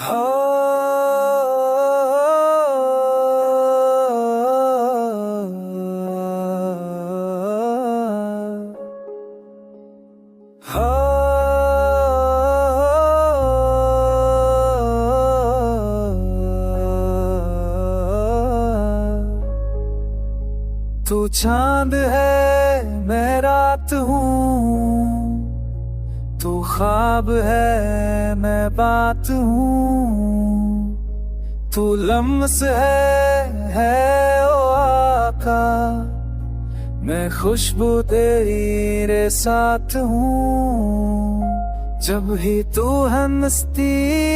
तू चांद है मैं रात हूँ, तू ख्वाब है मैं बात हूँ, तू लम्स है ओ आका, मैं खुशबू तेरी रे साथ हूँ। जब ही तू हंसती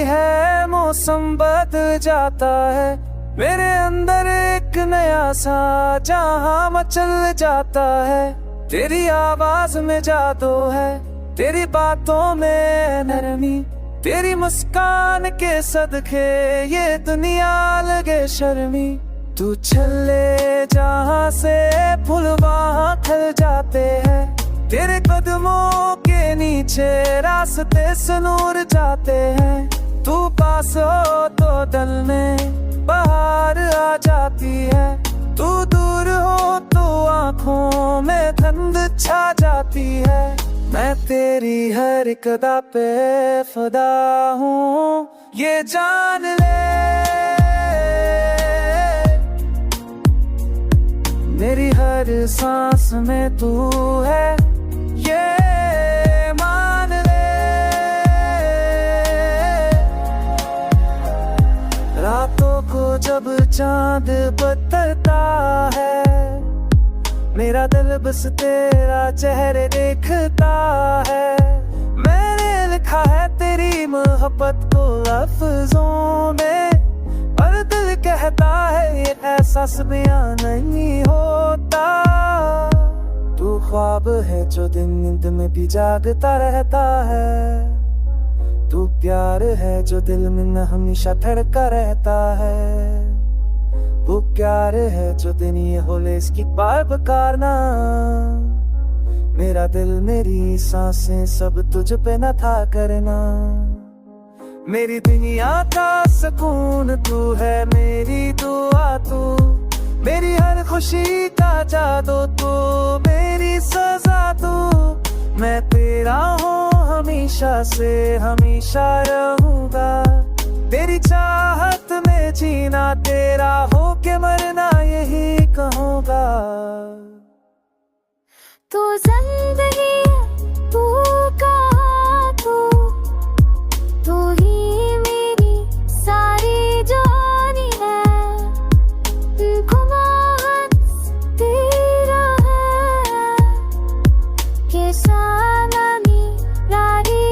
है मौसम बदल जाता है, मेरे अंदर एक नया सा जहां मचल जाता है। तेरी आवाज में जादू है, तेरी बातों में नरमी, तेरी मुस्कान के सदके ये दुनिया लगे शर्मी। तू चले जहां से फूल वहां खिल जाते हैं, तेरे कदमों के नीचे रास्ते से नूर जाते हैं। तू पास हो तो दिल में बाहर आ जाती है, तू दूर हो तो आँखों में ठंड छा जाती है। मैं तेरी हर एक अदा पे फिदा हूँ, ये जान ले। मेरी हर सांस में तू है, ये मान ले। रातों को जब चांद बदलता है, मेरा दिल बस तेरा चेहरे देखता है। मैंने लिखा है तेरी मोहब्बत को लफ्जों में, पर दिल कहता है ये एहसास बयां नहीं होता। तू ख्वाब है जो दिन नींद में भी जागता रहता है, तू प्यार है जो दिल में हमेशा धड़का रहता है। वो प्यार है जो दिन ये होले इसकी बार बकारना, मेरा दिल मेरी सांसें सब तुझ पे न था करना। मेरी दुनिया का सुकून तू है, मेरी दुआ तू, मेरी हर खुशी का जादू तू, मेरी सजा तू। मैं तेरा हूँ हमेशा से हमेशा रहूंगा, तेरी चाहत में जीना तेरा हो के मरना यही कहूँगा। तू जिंदगी है, तू कहाँ तू ही मेरी सारी जानी है। घुमाहट तेरा है के साननी रारी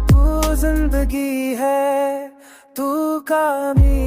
तू जिंदगी है, तू कामी